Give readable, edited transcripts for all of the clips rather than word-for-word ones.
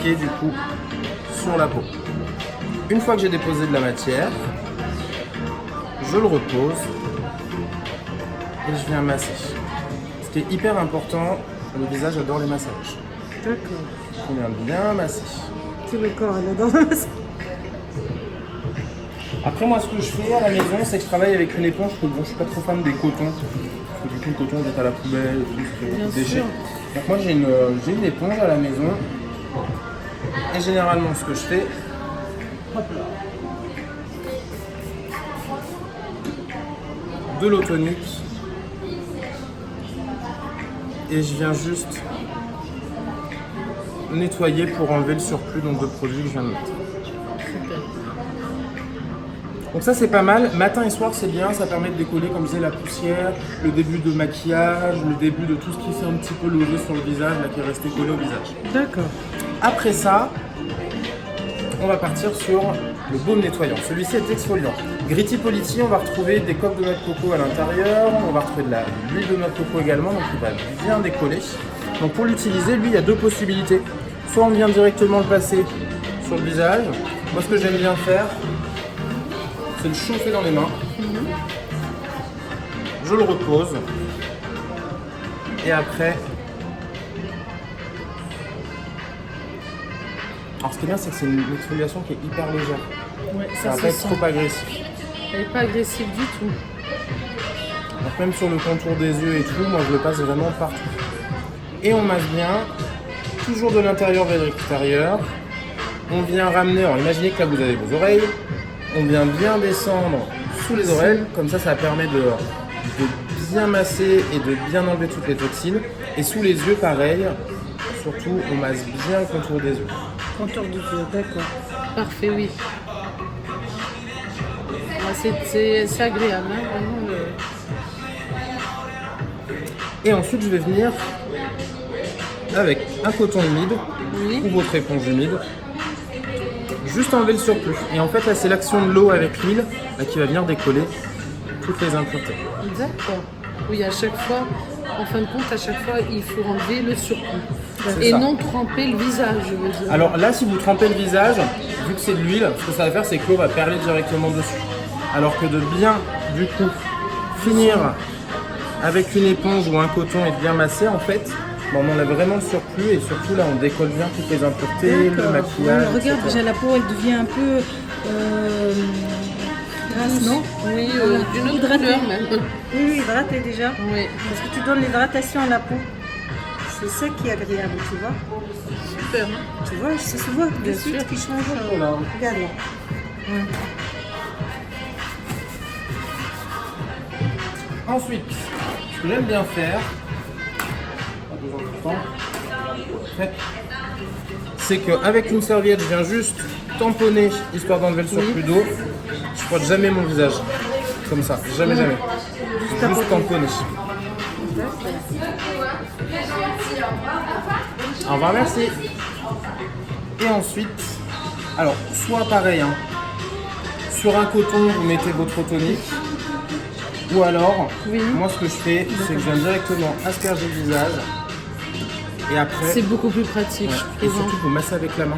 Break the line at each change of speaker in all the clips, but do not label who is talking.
appliquer du coup sur la peau. Une fois que j'ai déposé de la matière, je le repose et je viens masser. Ce qui est hyper important, le visage adore les massages.
D'accord.
On vient bien masser.
Tout le corps là dans la masse.
Après moi ce que je fais à la maison, c'est que je travaille avec une éponge, parce que bon, je suis pas trop fan des cotons. Parce que du coup le coton on jette à la poubelle, et tout, ça fait beaucoup de déchets. Donc moi j'ai une éponge à la maison. Et généralement ce que je fais, hop là, de l'eau tonique. Et je viens juste nettoyer pour enlever le surplus donc, de produits que je viens de mettre.
Super.
Donc ça c'est pas mal, matin et soir c'est bien, ça permet de décoller comme je disais la poussière, le début de maquillage, le début de tout ce qui fait un petit peu loser sur le visage, là qui est resté collé au visage.
D'accord.
Après ça, on va partir sur le baume nettoyant. Celui-ci est exfoliant. Gritty Polity, on va retrouver des coques de noix de coco à l'intérieur, on va retrouver de l'huile de noix de coco également, donc il va bien décoller. Donc pour l'utiliser, lui, il y a deux possibilités. Soit on vient directement le passer sur le visage. Moi, ce que j'aime bien faire, c'est le chauffer dans les mains. Je le repose. Et après... Alors ce qui est bien, c'est que c'est une exfoliation qui est hyper légère.
Ouais,
Ça va
se
pas être
sent.
trop agressif.
Elle n'est pas agressive du tout.
Donc même sur le contour des yeux et tout, moi je le passe vraiment partout. Et on masse bien, toujours de l'intérieur vers l'extérieur. On vient ramener, alors imaginez que là vous avez vos oreilles. On vient bien descendre sous les oreilles, comme ça permet de bien masser et de bien enlever toutes les toxines. Et sous les yeux pareil, surtout on masse bien le contour des yeux.
Contour du yeux, d'accord.
Parfait, oui. Ah, c'est agréable, hein, vraiment.
Et ensuite je vais venir avec un coton humide
Oui.
ou votre éponge humide, juste enlever le surplus. Et en fait là c'est l'action de l'eau avec l'huile qui va venir décoller toutes les impuretés.
D'accord. Oui, à chaque fois, en fin de compte, à chaque fois, il faut enlever le surplus.
C'est
Et
ça.
non tremper le visage, je veux dire.
Alors là si vous trempez le visage, vu que c'est de l'huile, ce que ça va faire c'est que l'eau va perler directement dessus. Alors que de bien du coup finir avec une éponge ou un coton et de bien masser en fait, on enlève vraiment le surplus et surtout là on décolle bien toutes les impuretés, le
D'accord.
maquillage.
Ouais, regarde,
etc.
déjà la peau, elle devient un peu grasse, non?
Oui, d'une autre
Hydratée.
couleur même.
Oui, hydratée déjà.
Oui,
Parce que tu donnes l'hydratation à la peau. C'est ça qui est agréable, tu vois.
super. Hein.
Tu vois, ça se voit de
Bien
suite
sûr.
qui change.
Voilà.
Regarde là.
Ensuite, ce que j'aime bien faire, pas besoin de temps, c'est qu'avec une serviette, je viens juste tamponner, histoire d'enlever le surplus d'eau. Je frotte jamais mon visage, comme ça, jamais, jamais. Juste tamponner. Au revoir, merci. Et ensuite, alors, soit pareil, hein, sur un coton, vous mettez votre tonique. Ou alors, moi ce que je fais, c'est que je viens directement asperger le visage. Et après,
C'est beaucoup plus pratique,
ouais,
je
et
trouve.
surtout vous massez avec la main.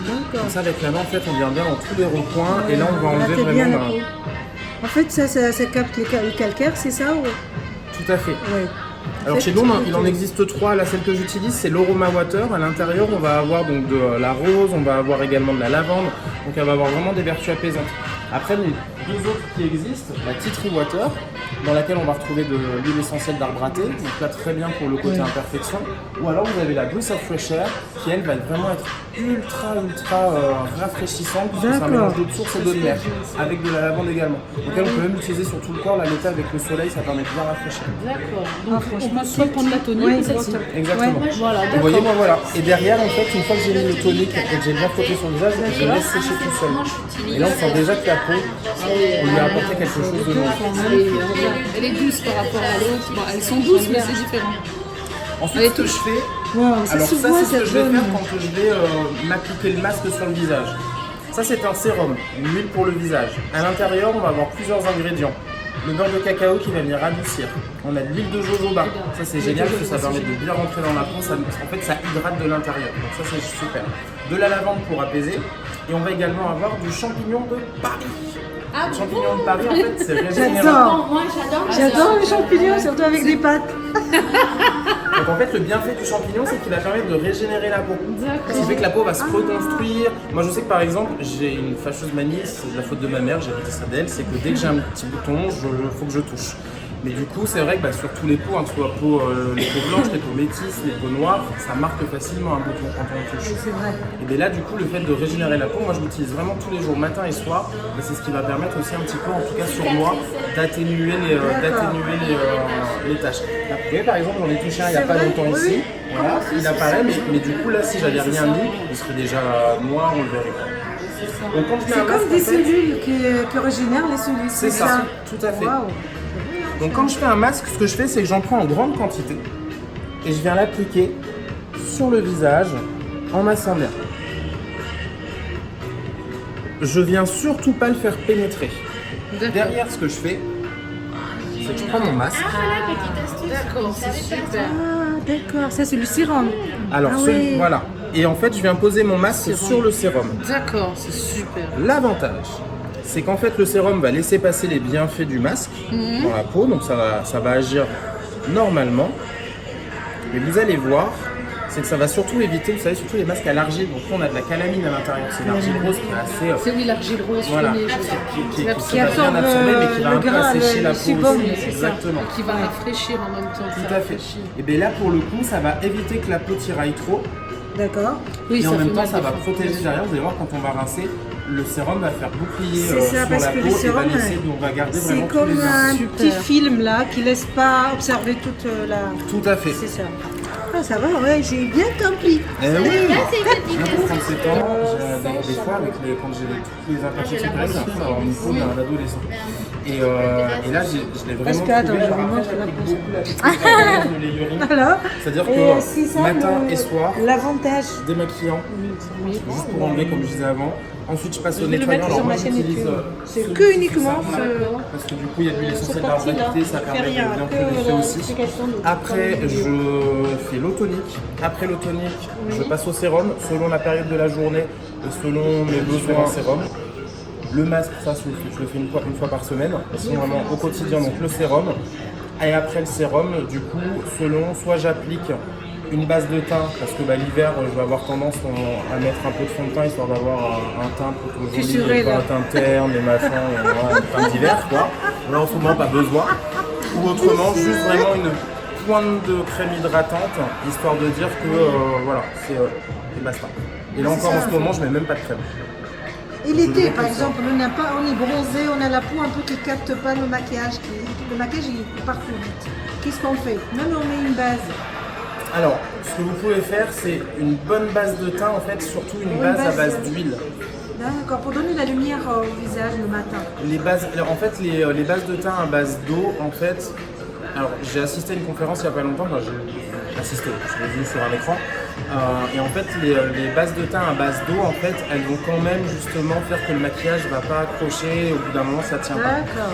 D'accord.
Comme ça avec la main, en fait, on vient bien dans tous les recoins. Et là, on va enlever
Gratter bien
vraiment...
la peau. En fait, ça capte le calcaire, c'est ça ou...
Tout à fait.
Ouais.
Alors chez nous, il en existe trois. Là, celle que j'utilise, c'est l'Aroma Water. À l'intérieur, on va avoir donc de la rose, on va avoir également de la lavande. Donc elle va avoir vraiment des vertus apaisantes. Après, les deux autres qui existent, la Tea Tree Water, dans laquelle on va retrouver de l'huile essentielle d'arbre à thé, donc là très bien pour le côté imperfection. Ou alors vous avez la Breath of Fresh Air, qui elle va vraiment être ultra rafraîchissante, parce que c'est un mélange d'eau de source et d'eau de mer, avec de la lavande également. Donc elle, on peut même l'utiliser sur tout le corps, là l'été avec le soleil, ça permet de bien rafraîchir.
D'accord.
Ah,
Donc, on peut soit prendre la tonique ou celle-ci.
Exactement.
Voilà,
Vous voyez,
d'accord.
moi voilà. Et derrière, en fait, une fois que j'ai mis le tonique et que j'ai bien frotté sur le visage, je laisse sécher tout seul. Et là, on sent déjà que la peau, on lui a apporté quelque chose de nouveau.
Elle est douce par rapport à l'autre. Bon, elles sont douces, mais c'est différent.
Ensuite, ce que je fais,
Wow, ça
alors
se
ça,
voit,
c'est ce que
cette
je vais
zone.
faire quand je vais m'appliquer le masque sur le visage. Ça, c'est un sérum, une huile pour le visage. À l'intérieur, on va avoir plusieurs ingrédients. le beurre de cacao qui va venir adoucir. On a de l'huile de jojoba. Ça c'est génial parce que ça permet de bien rentrer dans la peau. En fait, ça hydrate de l'intérieur. Donc ça c'est super. De la lavande pour apaiser. Et on va également avoir du champignon de Paris. Le champignon de Paris, en fait, c'est régénérant.
J'adore. J'adore les champignons, surtout avec des pâtes.
Donc en fait, le bienfait du champignon, c'est qu'il va permettre de régénérer la peau. Ce qui fait que la peau va se reconstruire. Moi, je sais que par exemple, j'ai une fâcheuse manie, c'est de la faute de ma mère, j'ai hérité ça d'elle, c'est que dès que j'ai un petit bouton, il faut que je touche. Mais du coup, c'est vrai que sur tous les peaux, que ce soit les peaux blanches, les peaux métisses, les peaux noires, ça marque facilement un bouton quand on touche.
C'est vrai.
Et bien là, du coup, le fait de régénérer la peau, moi je l'utilise vraiment tous les jours, matin et soir. Et c'est ce qui va permettre aussi un petit peu, en tout cas sur moi, d'atténuer les taches. Là, vous voyez, par exemple, j'en ai touché un il n'y a pas longtemps ici. Voilà, il apparaît, mais du coup, là, si j'avais rien mis, il serait déjà noir, on le verrait pas. Donc, quand je mets un
C'est
masque,
comme des
en fait,
cellules qui régénèrent les cellules.
c'est ça, tout à fait.
Waouh.
Donc quand je fais un masque, ce que je fais, c'est que j'en prends en grande quantité et je viens l'appliquer sur le visage en massant bien. Je viens surtout pas le faire pénétrer.
D'accord.
Derrière, ce que je fais, c'est que je prends mon masque.
D'accord, c'est super.
Ah, d'accord. Ça, c'est le sérum.
Alors,
oui.
voilà. Et en fait, je viens poser mon masque
Sérum.
sur le sérum.
D'accord, c'est super.
L'avantage, c'est qu'en fait le sérum va laisser passer les bienfaits du masque dans la peau, donc ça va agir normalement. Mais vous allez voir, c'est que ça va surtout éviter, vous savez, surtout les masques à l'argile. Donc là, on a de la calamine à l'intérieur, c'est l'argile rose qui est assez...
C'est oui, l'argile rose
voilà,
fumée, je veux dire.
qui
La
va
petite
bien
absorbe
absorber, mais qui va
le
un peu
gras,
assécher
le
la peau
sebum,
aussi.
c'est ça.
Exactement.
Et qui va rafraîchir en même temps.
Tout
ça
à fait.
rafraîchit.
Et bien là, pour le coup, ça va éviter que la peau tiraille trop.
D'accord.
Oui,
Et
ça
en même
fait
temps,
mal
ça
des
va
fois.
protéger derrière. Vous allez voir, quand on va rincer, le sérum va faire bouclier
C'est ça,
sur
parce
la
que
peau
le
et va
sérum,
laisser, donc on va garder
C'est
vraiment tous
comme
les
un
Super.
petit film là qui laisse pas observer toute la.
Tout à fait.
C'est ça. Ah, ça va, ouais, j'ai bien compris.
Eh oui,
c'est
bien pour 37 ans, des fois, quand j'ai toutes les imperfections qui restent, j'ai un niveau d'un adolescent. Et là, je l'ai
Parce
vraiment
que, attends,
trouvé,
je vais
en
manger
fait,
la
j'applique
pause.
beaucoup la de l'ayurine.
Alors,
C'est-à-dire
et
que
c'est ça,
matin et soir,
l'avantage.
démaquillant, juste pour enlever comme je disais avant. Ensuite, je passe au
Je vais le mettre
nettoyant.
sur
Alors moi,
ma chaîne
j'utilise
YouTube. C'est
celui
que
qui
uniquement
fait ça, parce que du coup, il y a de l'huile essentielle d'arbre
partie-là.
activité, ça permet de
Fait rien,
bien
que
purifier
la
aussi.
explication de-
Après, je fais l'eau tonique. Après l'eau tonique, je passe au sérum selon la période de la journée et selon mes besoins en sérum. Le masque, ça, je le fais une fois par semaine. C'est vraiment au quotidien, donc le sérum. Et après le sérum, du coup, soit j'applique une base de teint, parce que l'hiver, je vais avoir tendance à mettre un peu de fond de teint, histoire d'avoir un teint plutôt joli,
Fissuré,
et pas
là.
un teint terne, et machin, et voilà, un teint d'hiver, quoi. Là, en ce moment, pas besoin. Ou autrement, juste vraiment une pointe de crème hydratante, histoire de dire que, voilà, c'est basta. Et là encore, en ce moment, je mets même pas de crème.
Et l'été,
Je le mets
par
comme ça.
exemple, on est bronzé, on a la peau un peu qui capte pas le maquillage. Le maquillage, il part plus vite. Qu'est-ce qu'on fait? Non, on met une base.
Alors, ce que vous pouvez faire, c'est une bonne base de teint, en fait, surtout une base à base d'huile.
D'accord, pour donner la lumière au visage le matin.
Les bases de teint à base d'eau, en fait, alors j'ai assisté à une conférence il n'y a pas longtemps, j'ai assisté, je l'ai vu sur un écran, et en fait les bases de teint à base d'eau, en fait, elles vont quand même justement faire que le maquillage ne va pas accrocher, et au bout d'un moment ça tient pas.
D'accord.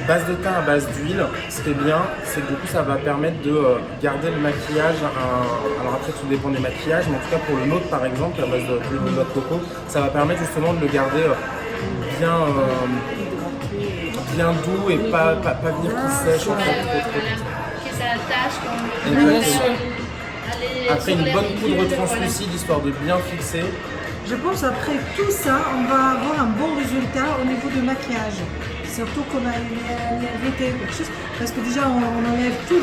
Base de teint à base d'huile, ce qui est bien, c'est que du coup ça va permettre de garder le maquillage, alors après tout dépend des maquillages, mais en tout cas pour le nôtre par exemple, à base d'huile de noix de coco, ça va permettre justement de le garder bien doux et pas venir qui sèche en fait trop vite.
Que ça tâche quand
Exactement.
aller
Après
sur
une
les
bonne
rides,
poudre
voilà.
translucide histoire de bien fixer.
Je pense après tout ça, on va avoir un bon résultat au niveau du maquillage. Surtout qu'on a évité quelque chose. Parce que déjà, on enlève tous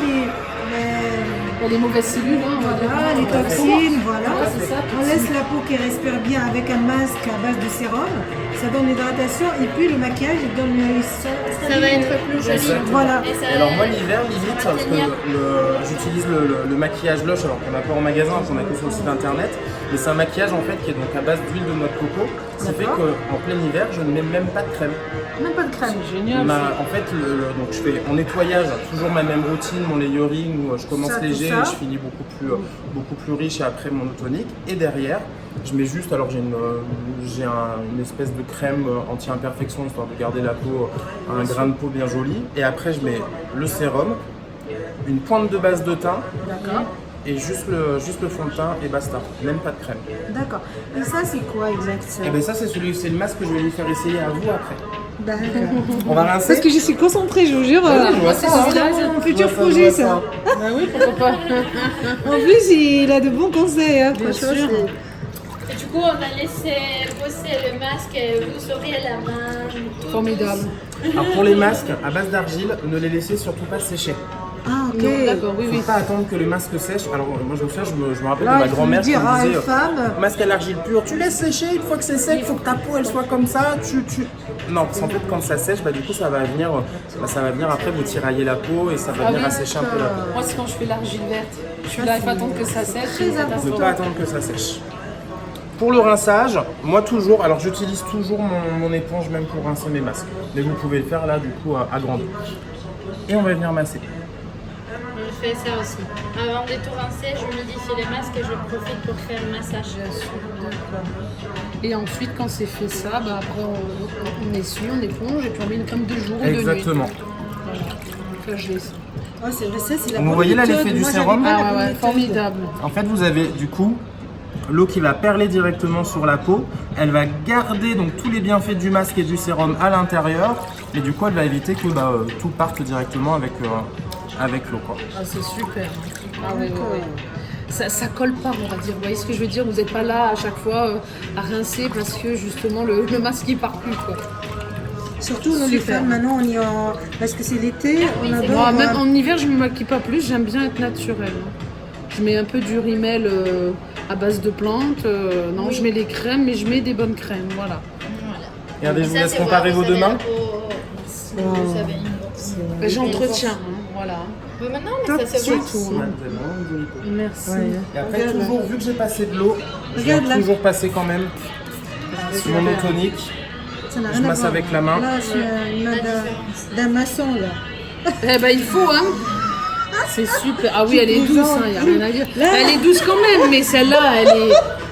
Les mauvaises cellules, hein, on va dire.
voilà, les toxines, voilà.
c'est ça,
On laisse la peau qui respire bien avec un masque à base de sérum. Ça donne l'hydratation et puis le maquillage, il donne
Ça va être plus joli.
Voilà.
Et ça
Alors
va
moi l'hiver limite, parce que j'utilise le maquillage Lush, alors qu'on n'a pas en magasin, qu'on a que sur le site internet, mais c'est un maquillage en fait qui est donc à base d'huile de noix de coco, ce qui fait
D'accord.
qu'en plein hiver je ne mets même pas de crème.
Même pas de crème.
C'est génial.
En fait, donc je fais en nettoyage toujours ma même routine, mon layering où je commence
Ça, tout
léger
ça.
et je finis beaucoup plus riche et après mon eau tonique. Et derrière, Je mets juste, alors j'ai une espèce de crème anti-imperfection histoire de garder la peau, un grain de peau bien joli. Et après je mets le sérum, une pointe de base de teint
D'accord.
et juste le fond de teint et basta. Même pas de crème.
D'accord. Et ça, c'est quoi exact ça?
Et bien ça c'est le masque que je vais lui faire essayer à vous après.
D'accord.
On va rincer.
Parce que je suis concentrée, je vous jure.
je vois
c'est
ça,
celui-là,
c'est mon
Je
futur
vois
projet,
je vois
ça.
Bah oui, pourquoi pas.
En plus, il a de bons conseils. Hein,
Bien
franchement,
sûr.
Et du coup, on va laisser poser le masque, vous aurez la main. Tout.
Formidable.
Alors pour les masques à base d'argile, ne les laissez surtout pas sécher.
Ah, ok.
Non, d'accord, oui,
Il ne
oui.
faut pas attendre que le masque sèche. Alors moi je me souviens, je me rappelle
Là,
de ma
il faut
grand-mère qui
dire à
me
une
disait
femme.
masque à l'argile pure, tu laisses sécher, une fois que c'est sec, il faut que ta peau elle soit comme ça, Non, parce qu'en fait quand ça sèche, du coup ça va venir après vous tirailler la peau et ça va
Ah
venir
oui.
assécher un peu la peau.
Moi, c'est quand je fais l'argile verte. Je suis là, il faut attendre que ça sèche.
très
et ça passe
Ne
pas.
pas attendre que ça sèche. Pour le rinçage, moi toujours, alors j'utilise toujours mon éponge même pour rincer mes masques. Mais vous pouvez le faire là du coup à grande eau. Et on va venir masser.
Je fais ça aussi. Avant de tout rincer, je humidifie les masques et je profite pour faire le massage.
Bien sûr, d'accord. Et ensuite, quand c'est fait ça, bah après on essuie, on éponge et puis on met une crème de jour ou de nuit.
Exactement.
Voilà. Ça, je laisse.
Oh, c'est vrai, ça, c'est la
Vous
bonne
voyez là
méthode.
l'effet du
Moi, j'avais
sérum
pas la
Ah
bonne
ouais,
méthode.
formidable.
En fait, vous avez du coup l'eau qui va perler directement sur la peau. Elle va garder donc tous les bienfaits du masque et du sérum à l'intérieur. Et du coup, elle va éviter que tout parte directement avec l'eau, quoi.
Ah, c'est super. Ah ouais, ouais, ouais. Ça colle pas, on va dire. Vous voyez ce que je veux dire? Vous n'êtes pas là à chaque fois à rincer parce que justement le masque il part plus, quoi.
Surtout nous les
Super.
femmes, maintenant, on y en... parce que c'est l'été, on adore.
Moi, même en hiver, je me maquille pas plus. J'aime bien être naturelle. Je mets un peu du rimel à base de plantes. Non, je mets les crèmes, mais je mets des bonnes crèmes. Voilà.
Regardez, je vous
Ça,
laisse
c'est
comparer
voir,
vos
vous
deux
savez,
mains.
la peau, si vous savez.
Ben, j'entretiens. Voilà.
Mais maintenant, mais ça se voit.
Surtout.
Ouais, vous avez vraiment une jolie peau.
Merci.
Et après, toujours, vu que j'ai passé de l'eau, je
Regarde
vais
là.
toujours passer quand même sur mon eau tonique.
Ça n'a
Je
rien à
masse
voir.
avec la main.
Là, c'est une main d'un maçon, là.
Eh ben, il faut, hein. C'est super. Ah oui, elle est douce, hein, y a rien à dire.
Là.
Elle est douce quand même, mais celle-là,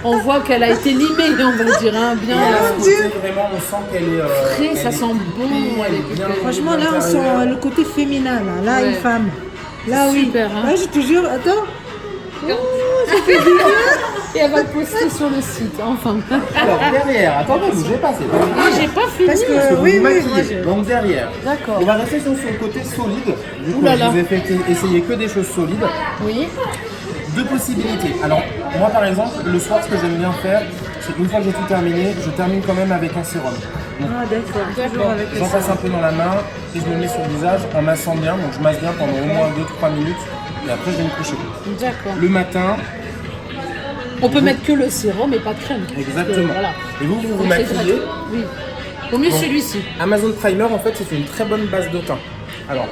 on voit qu'elle a été limée, on va dire, hein, bien.
Et à ce côté, vraiment, on sent qu'elle est.
Frais,
elle
ça
est
sent bon, elle est
bien
Franchement, là, on sent le côté féminin, là. Là,
Ouais.
une femme. Là, oui.
Super, hein.
Là, je te jure, attends.
Et elle va le poster sur le site, enfin.
Alors, derrière, attendez, bougez pas, c'est pas
Ah, j'ai pas fini.
Parce
Parce
que,
que vous
oui,
vous
oui,
maquillez. Donc derrière,
D'accord.
on va rester sur le côté solide. Du coup,
Ouh là
je
là.
vous ai fait essayer que des choses solides.
Oui.
Deux possibilités. Alors, moi par exemple, le soir, ce que j'aime bien faire, c'est qu'une fois que j'ai tout terminé, je termine quand même avec un sérum.
Ah, d'accord. Toujours avec
J'en passe un peu dans la main et je me le mets sur le visage en massant bien. Donc je masse bien pendant au moins 2-3 minutes et après je vais me coucher.
D'accord.
Le matin,
On peut mettre que le sérum et pas de crème.
exactement.
Voilà.
Et vous, vous vous
Donc, c'est
maquillez.
gratuit. Oui. Au mieux celui-ci.
Amazon Primer, en fait, c'est une très bonne base de teint. Alors,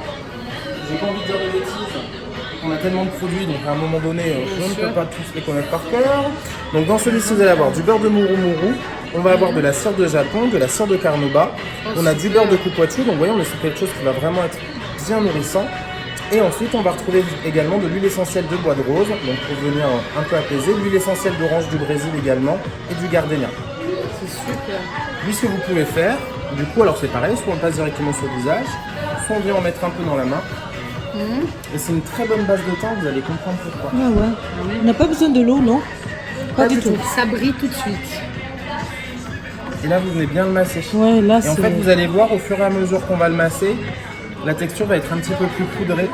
j'ai pas envie de dire de bêtises. On a tellement de produits, donc à un moment donné, on ne peut pas tous les connaître par cœur. Donc dans celui-ci, vous allez avoir du beurre de mourou, on va avoir de la cire de Japon, de la cire de carnauba, on a du beurre de coupoitou, donc voyez, on est sur quelque chose qui va vraiment être bien nourrissant. Et ensuite, on va retrouver également de l'huile essentielle de bois de rose, donc pour venir un peu apaiser, l'huile essentielle d'orange du Brésil également, et du gardénia.
C'est super.
Lui, ce que vous pouvez faire, du coup, alors c'est pareil, soit on le passe directement sur le visage, soit on vient en mettre un peu dans la main. Et c'est une très bonne base de teint, vous allez comprendre pourquoi.
Ah ouais. On n'a pas besoin de l'eau, non? Pas du tout.
Ça brille tout de suite.
Et là, vous venez bien le masser.
Ouais, là,
Et en
c'est...
fait, vous allez voir, au fur et à mesure qu'on va le masser, la texture va être un petit peu plus poudrée.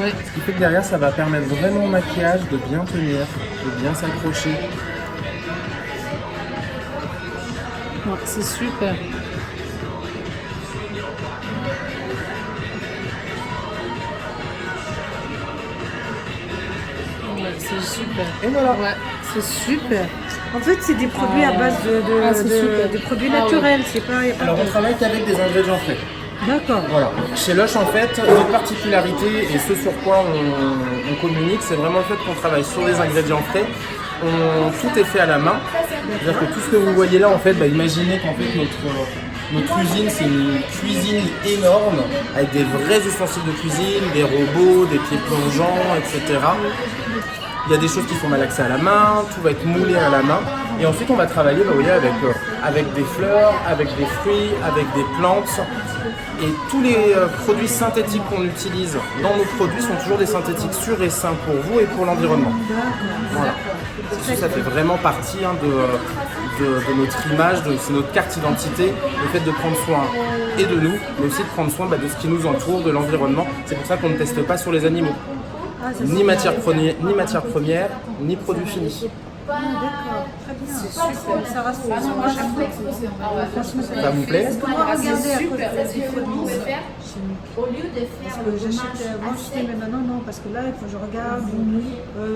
Ouais.
Ce qui fait que derrière, ça va permettre vraiment au maquillage de bien tenir, de bien s'accrocher.
Ouais, c'est super. Ouais, c'est super.
Et voilà.
Ouais, c'est super.
En fait, c'est des produits à base
Ah, c'est super.
de produits
Ah,
naturels. C'est pas...
Alors, on travaille qu'avec des ingrédients frais.
D'accord.
Voilà. Chez Lush, en fait, notre particularité et ce sur quoi on communique, c'est vraiment le fait qu'on travaille sur des ingrédients frais. Tout est fait à la main. C'est-à-dire que tout ce que vous voyez là, en fait, imaginez qu'en fait notre cuisine, c'est une cuisine énorme avec des vrais ustensiles de cuisine, des robots, des pieds plongeants, etc. Il y a des choses qui sont malaxées à la main, tout va être moulé à la main. Et ensuite, on va travailler vous voyez, avec des fleurs, avec des fruits, avec des plantes. Et tous les produits synthétiques qu'on utilise dans nos produits sont toujours des synthétiques sûrs et sains pour vous et pour l'environnement. Voilà. Ça fait vraiment partie de notre image, c'est notre carte d'identité, le fait de prendre soin et de nous, mais aussi de prendre soin de ce qui nous entoure, de l'environnement. C'est pour ça qu'on ne teste pas sur les animaux. Ni matière première, ni produits finis.
D'accord, très bien. Ça rassure. Franchement,
Ça vous plaît?
Parce que moi, regardez à côté des produits.
Au lieu de faire
Parce que j'achète, moi je sais, mais maintenant non, parce que là il faut que je regarde,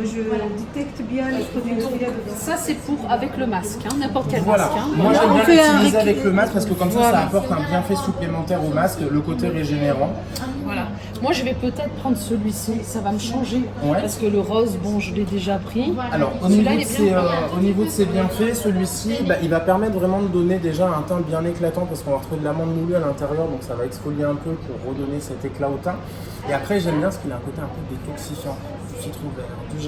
je détecte bien les produits qu'il y a dedans.
Ça, c'est pour avec le masque, hein, n'importe quel
Voilà,
masque. Hein.
moi j'aime
On
bien
fait un
l'utiliser
récu-
avec le masque parce que comme ça apporte un bienfait supplémentaire au masque, le côté régénérant.
Voilà. Moi, je vais peut-être prendre celui-ci, ça va me changer.
Ouais.
Parce que le rose, bon, je l'ai déjà pris.
Alors au
Celui-là,
niveau,
il est bien.
au niveau de ses bienfaits, celui-ci, il va permettre vraiment de donner déjà un teint bien éclatant parce qu'on va retrouver de l'amande moulue à l'intérieur, donc ça va exfolier un peu pour redonner cet éclat au teint. Et après j'aime bien parce qu'il a un côté un peu détoxifiant, du citron vert, du